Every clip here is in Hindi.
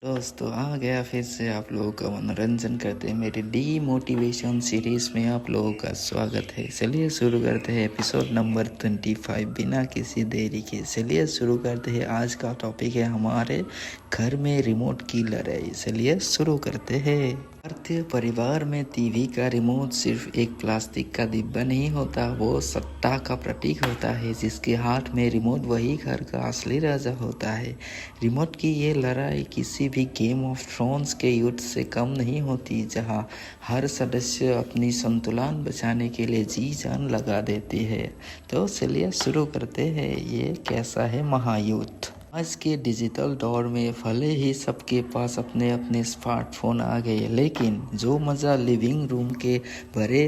दोस्तों आ गया फिर से आप लोगों का मनोरंजन करते हैं मेरी डी मोटिवेशन सीरीज़ में आप लोगों का स्वागत है। चलिए शुरू करते हैं एपिसोड नंबर 25 बिना किसी देरी के। चलिए शुरू करते हैं। आज का टॉपिक है हमारे घर में रिमोट की लड़ाई। चलिए शुरू करते हैं। भारतीय परिवार में टीवी का रिमोट सिर्फ एक प्लास्टिक का डिब्बा नहीं होता, वो सत्ता का प्रतीक होता है। जिसके हाथ में रिमोट वही घर का असली राजा होता है। रिमोट की ये लड़ाई किसी भी गेम ऑफ थ्रोन्स के युद्ध से कम नहीं होती, जहां हर सदस्य अपनी संतुलन बचाने के लिए जी जान लगा देती है। तो चलिए शुरू करते हैं। ये कैसा है महायुद्ध। आज के डिजिटल दौर में भले ही सबके पास अपने अपने स्मार्टफोन आ गए, लेकिन जो मज़ा लिविंग रूम के बड़े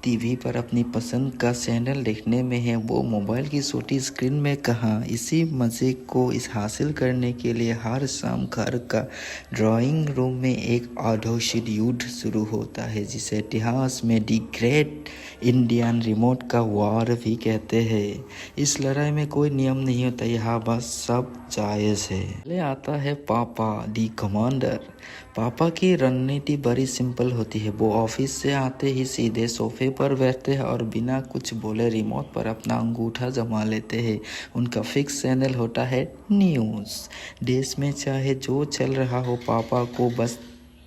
टीवी पर अपनी पसंद का चैनल देखने में है, वो मोबाइल की छोटी स्क्रीन में कहाँ। इसी मज़े को हासिल करने के लिए हर शाम घर का ड्राइंग रूम में एक अघोषित युद्ध शुरू होता है, जिसे इतिहास में दी ग्रेट इंडियन रिमोट का वार भी कहते हैं। इस लड़ाई में कोई नियम नहीं होता, यहाँ बस सब जायज़ है। पहले आता है पापा दी कमांडर। पापा की रणनीति बड़ी सिंपल होती है। वो ऑफिस से आते ही सीधे सोफे पर बैठते हैं और बिना कुछ बोले रिमोट पर अपना अंगूठा जमा लेते हैं। उनका फिक्स चैनल होता है न्यूज़। देश में चाहे जो चल रहा हो, पापा को बस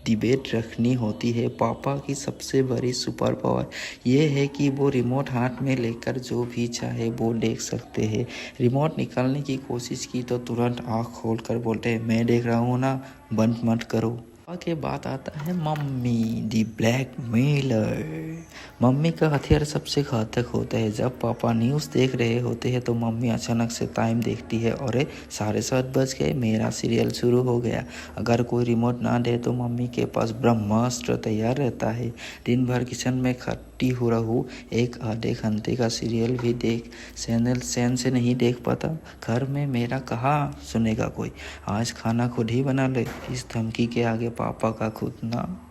डिबेट रखनी होती है। पापा की सबसे बड़ी सुपर पावर ये है कि वो रिमोट हाथ में लेकर जो भी चाहे वो देख सकते हैं। रिमोट निकालने की कोशिश की तो तुरंत आँख खोलकर बोलते हैं, मैं देख रहा हूँ ना, बंद मत करो। पापा के बाद आता है मम्मी दी ब्लैकमेलर। मम्मी का हथियार सबसे घातक होता है। जब पापा न्यूज़ देख रहे होते हैं तो मम्मी अचानक से टाइम देखती है, और 7:30 बज गए, मेरा सीरियल शुरू हो गया। अगर कोई रिमोट ना दे तो मम्मी के पास ब्रह्मास्त्र तैयार रहता है। दिन भर किचन में खट्टी हो रहूँ, एक आधे घंटे का सीरियल भी देख चैनल चैन से नहीं देख पाता। घर में मेरा कहाँ सुनेगा कोई, आज खाना खुद ही बना ले। इस धमकी के आगे पापा का खुद ना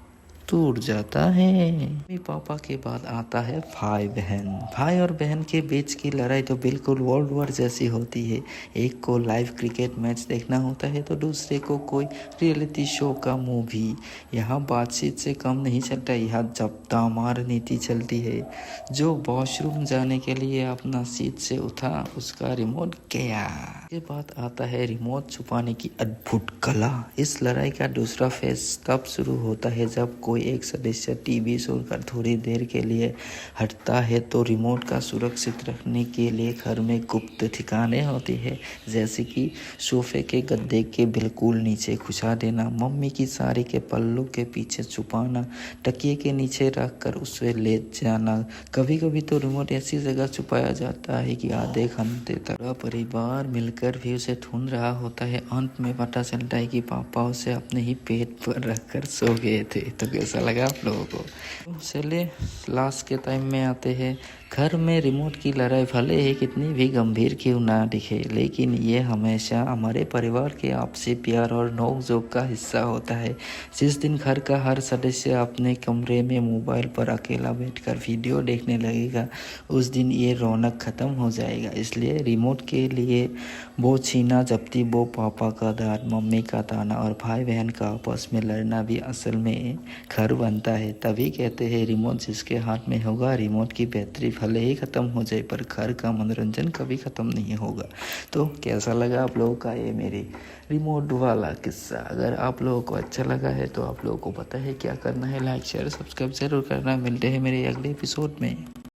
टूट जाता है। मम्मी पापा के बाद आता है भाई बहन। भाई और बहन के बीच की लड़ाई तो बिल्कुल वर्ल्ड वॉर जैसी होती है। एक को लाइव क्रिकेट मैच देखना होता है तो दूसरे को कोई रियलिटी शो का मूवी। यहाँ बातचीत से कम नहीं चलता, यहाँ जब्ता मार नीति चलती है। जो वॉशरूम जाने के लिए अपना सीट से उठा, उसका रिमोट गया। इसके बाद आता है रिमोट छुपाने की अद्भुत कला। इस लड़ाई का दूसरा फेज तब शुरू होता है जब कोई एक सदस्य टीवी छोड़कर थोड़ी देर के लिए हटता है, तो रिमोट का सुरक्षित रखने के लिए घर में गुप्त ठिकाने होती है, जैसे कि सोफे के गद्दे के बिल्कुल नीचे घुसा देना, मम्मी की साड़ी के पल्लू के पीछे छुपाना, तकिए के नीचे रखकर उसे ले जाना। कभी कभी तो रिमोट ऐसी जगह छुपाया जाता है कि आधे घंटे तक पूरा परिवार मिलकर भी उसे ढूंढ रहा होता है। अंत में पता चलता है कि पापा उसे अपने ही पेट पर रखकर सो गए थे। तो कैसा लगा आप लोगों को? तो चलिए लास्ट के टाइम में आते हैं। घर में रिमोट की लड़ाई भले ही कितनी भी गंभीर क्यों ना दिखे, लेकिन ये हमेशा हमारे परिवार के आपसी प्यार और नोक-झोंक का हिस्सा होता है। जिस दिन घर का हर सदस्य अपने कमरे में मोबाइल पर अकेला बैठकर वीडियो देखने लगेगा, उस दिन ये रौनक ख़त्म हो जाएगा। इसलिए रिमोट के लिए वो छीना झपटी, वो पापा का डांट, मम्मी का ताना और भाई बहन का आपस में लड़ना भी असल में घर बनता है। तभी कहते हैं रिमोट जिसके हाथ में होगा, रिमोट की बैटरी भले ही ख़त्म हो जाए पर घर का मनोरंजन कभी ख़त्म नहीं होगा। तो कैसा लगा आप लोगों का ये मेरी रिमोट वाला किस्सा? अगर आप लोगों को अच्छा लगा है तो आप लोगों को पता है क्या करना है, लाइक शेयर सब्सक्राइब जरूर करना। मिलते हैं मेरे अगले एपिसोड में।